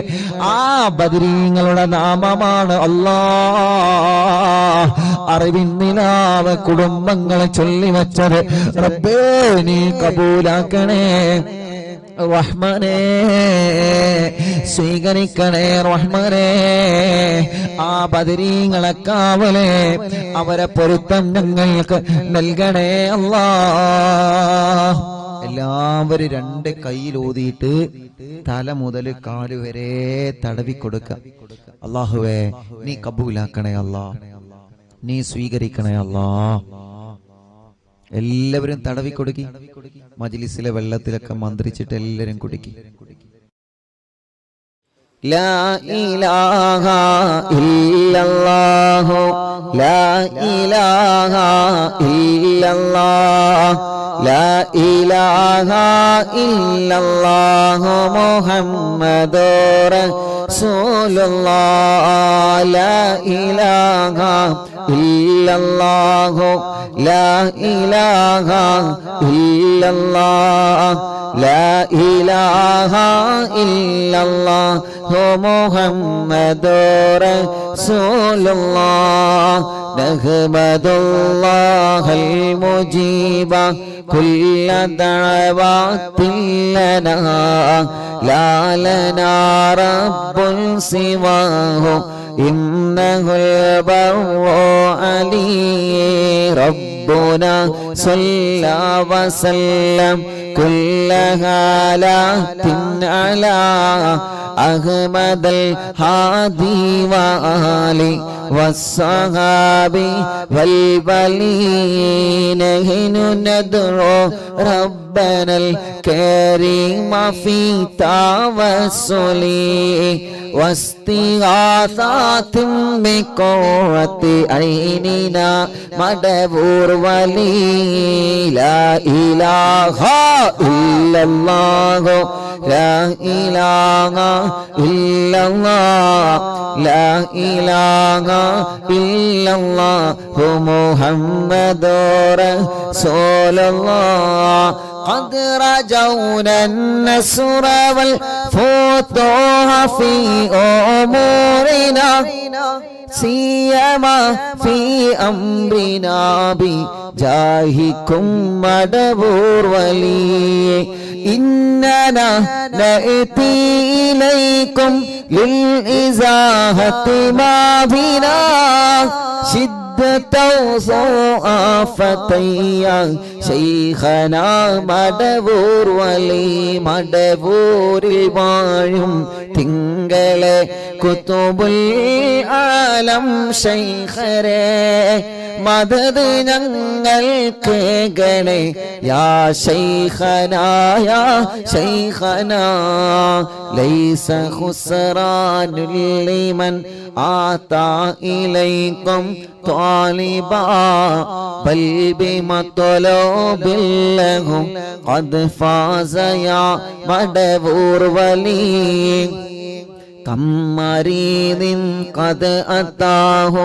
ആ ബദരീങ്ങളുടെ നാമമാണ് അല്ലാഹ് അറിവിന്നിലാവ് കുടുംബങ്ങളെ ചൊല്ലിവച്ചത്. റബ്ബേ നീ കബൂലാക്കണേ റഹ്മാനേ, സ്വീകരിക്കണേ റഹ്മാനേ. ആ ബദരീങ്ങളെ കാവലേ അവരെ പൊരുത്തം ഞങ്ങൾക്ക് നൽകണേ അല്ലാഹ്. എല്ലാവരും 2 കൈയിലൂതിയിട്ട് തല മുതൽ കാല് വരെ തടവിക്കൊടുക്ക. അല്ലാഹുവേ നീ കബൂലാക്കണേ അല്ലാഹ്, നീ സ്വീകരിക്കണേ അല്ലാഹ്. എല്ലാവരും തടവിക്കൊടുക്കി. മജ്ലിസിലെ വെള്ളത്തിലൊക്കെ മന്ത്രിച്ചിട്ട് എല്ലാവരും കുടുക്കി. ലാ ഇലാഹ ഇല്ലല്ലാഹു ലാ ഇലാഹ ഇല്ലല്ലാഹ് ലാ ഇലാഹ ഇല്ലല്ലാഹു മുഹമ്മദുർ റസൂലുള്ളാഹ് ലാ ഇലാഹ ഇല്ലല്ലാഹു ലാ ഇലാഹ ഇല്ലല്ലാഹ് ലാ ഇലാഹ ഇല്ലല്ലാഹു മുഹമ്മദുർ റസൂലുള്ളാഹ് നഹ്മദുല്ലാഹൽ മുജീബ കുല്ല ദഅവാതിൻ ലനാ ലാ ലനാ റബ്ബുൻ സിവാഹു ഇന്നഹുൽ ബർറു അലീ ربنا صلى وسلم كل حالات على أحمد الهادي وآله والصحابي والبلين حين ندعو ربنا الكريم في توسلي واستغاثات بقرة عيننا مدبور ولي لا إله إلا الله لا إله إلا الله لا إله إلا الله محمد رسول الله قد رجونا النصر والفتوح في أمورنا سيما في أمرنا بجاهكم مدبور ولي إننا نأتي إليكم للإزاحة ما بنا شدة فتيا شيخنا مدبور ولي مدبور البايم تنقل كتب العالم شيخري مدد ഞങ്ങൾക്ക് ഗണേ യാ ശൈഖനാ യാ ശൈഖനാ ലൈസ ഖുസ്റാനുൽ ലിമൻ ആതാ ഇലൈക്കും ത്വാലിബാ ബൽ ബിമത്ലൂബിൽ ലഹു ഖദ് ഫാസ യാ മദബൂർ വലി كم مريض قد أتاه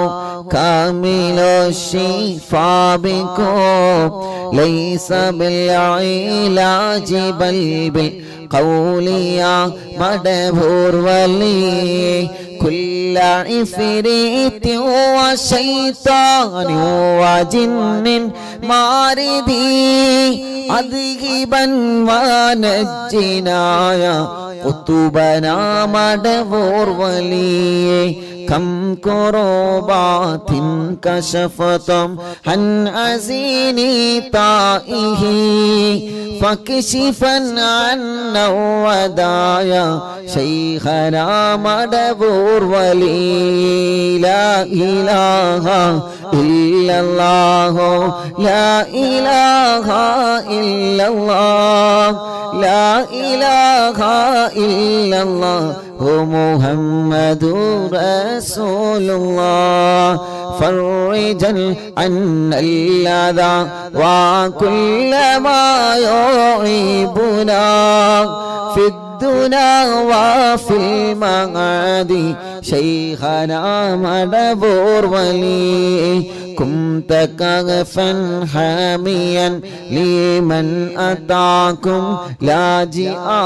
كامل الشفاء بكم ليس بالعلاج بل بالقول يا مدبور ولي كل عفريت وشيطان وجن ماردي أذهبا ونجنا يا قطبنا مدبور ولي كم كربات كشفتم عن أزيني طائه فكشفا عنا ودايا شيخنا مدبور ولي لا إله إلا الله لا إله إلا الله لا إله إلا الله محمد رسول الله فرجا عنا الأذى وكل ما يعيبنا في الدنيا وفي المعاد شيخنا مدبور ولي كنت كغفا حاميا لمن أتاكم لاجئا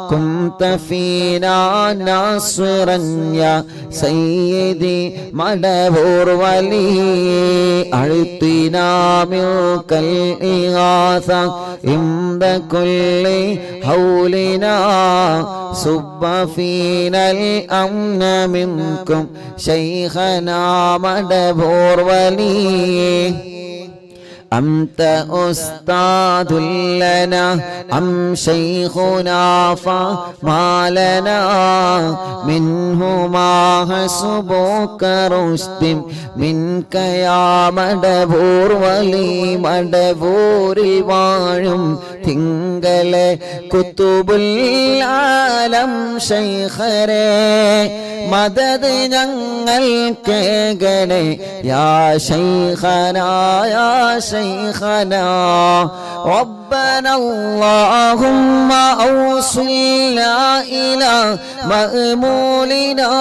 كنت فينا ناصرا يا سيدي مدبور ولي أعطنا منك الإغاثة عند كل حولنا صب فينا الأمن منكم شيخنا مدبور ولي أنت أستاذ لنا أم شيخنا فما لنا منهما حسبك رشد منك يا مدبور ولي مدبور الواعم തിങ്കളെ കുത്തുബുൽ ആലം ശൈഖരേ മദദ് ഞങ്ങൾക്ക് ഗണേ യാ ശൈഖനാ യാ ശൈഖനാ ربنا اللهم أوصلنا إلى مأمولنا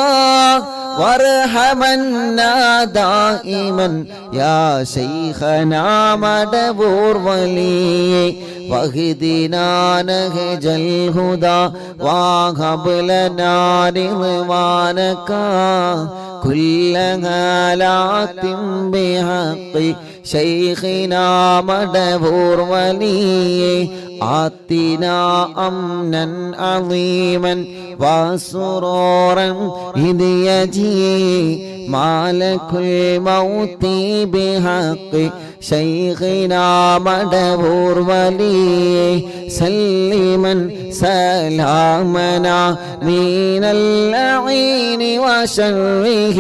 وارحمنا دائما يا شيخنا مدبور ولي واهدنا نهج الهدى وهب لنا رضوانك كل هالات بحق شيخنا مدبور ولي آتنا أمنا عظيما وسرورا إذ يجي مالك الموت بحق شيخنا مدبور ولي سلما سلامنا من اللعين وشره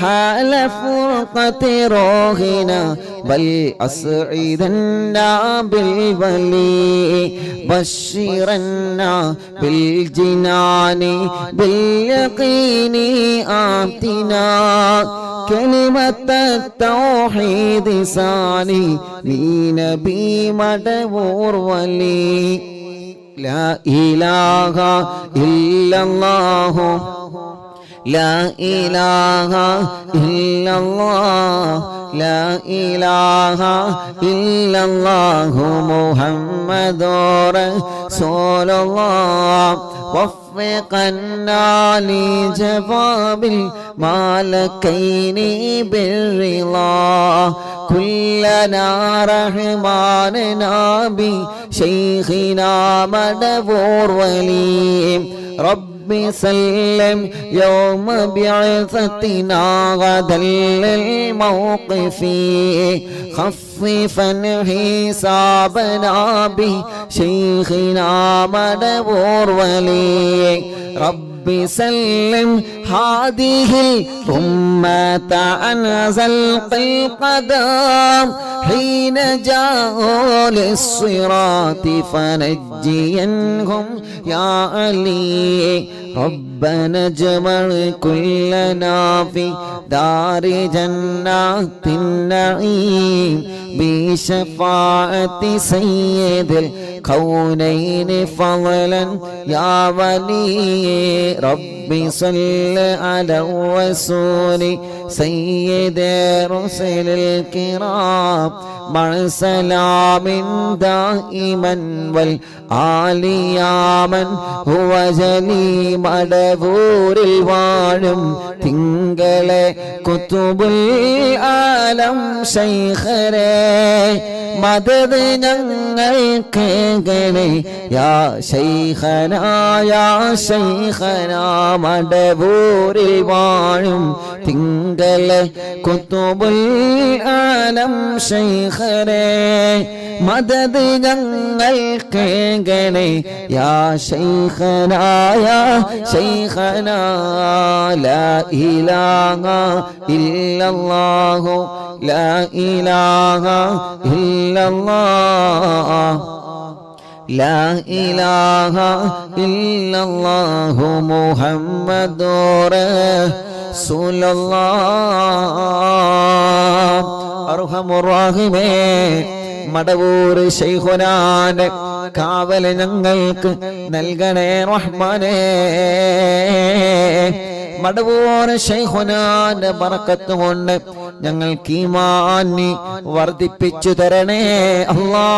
حال فرقة روحنا بل أسعدنا بالولي بشرنا بالجنان باليقين آتنا كلمة التوحيد ثاني لنبي مدبور ولي لا إله إلا الله لا إله إلا الله لا إله إلا الله محمد رسول الله وفقنا لجواب الملكين بالرضا كلنا رحماننا بشيخنا مدبور وليم رب سلم يوم بعثتنا غدا للموقف خففا حسابنا بشيخنا مدبور ولي رب سلم هذه الأمة عن زلق القدم حين جاءوا للصراط فنجينهم يا علي ربنا اجمع كلنا في دار جنات النعيم بشفاعة سيد الكونين فضلا يا ولي رب صل على الرسول سيد رسل الكرام مع سلام دائما والآل يا من هو جلي مدبور الوالم തിങ്കളെ കുതുബുൽ ആലം ശൈഖരേ മദദ് ഞങ്ങൾക്ക് ഗണേ യാ ശൈഖനാ യാ ശൈഖനാ മടബൂരിൽ വാഴും തിങ്കളെ കുതുബുൽ ആലം ശൈഖരേ മദദ് ഞങ്ങൾക്ക് ഗണേ യാ ശൈഖനാ യാ ശൈഖനാ ലാ ഇലാഹ ഇല്ലല്ലാഹു ലാ ഇലാഹ ഇല്ലല്ലാഹ് ലാ ഇലാഹ ഇല്ലല്ലാഹു മുഹമ്മദുർ റസൂലുള്ളാഹ് അർഹമുർ റഹീമേ മടവൂർ ശൈഖുനാന്റെ കാവല് ഞങ്ങൾക്ക് നൽകണേ റഹ്മാനേ മടവൂർ ശൈഖുനാന്റെ ബറക്കത്ത് കൊണ്ട് ഞങ്ങൾക്ക് ഈമാൻ വർദ്ധിപ്പിച്ചു തരണേ അല്ലാഹ്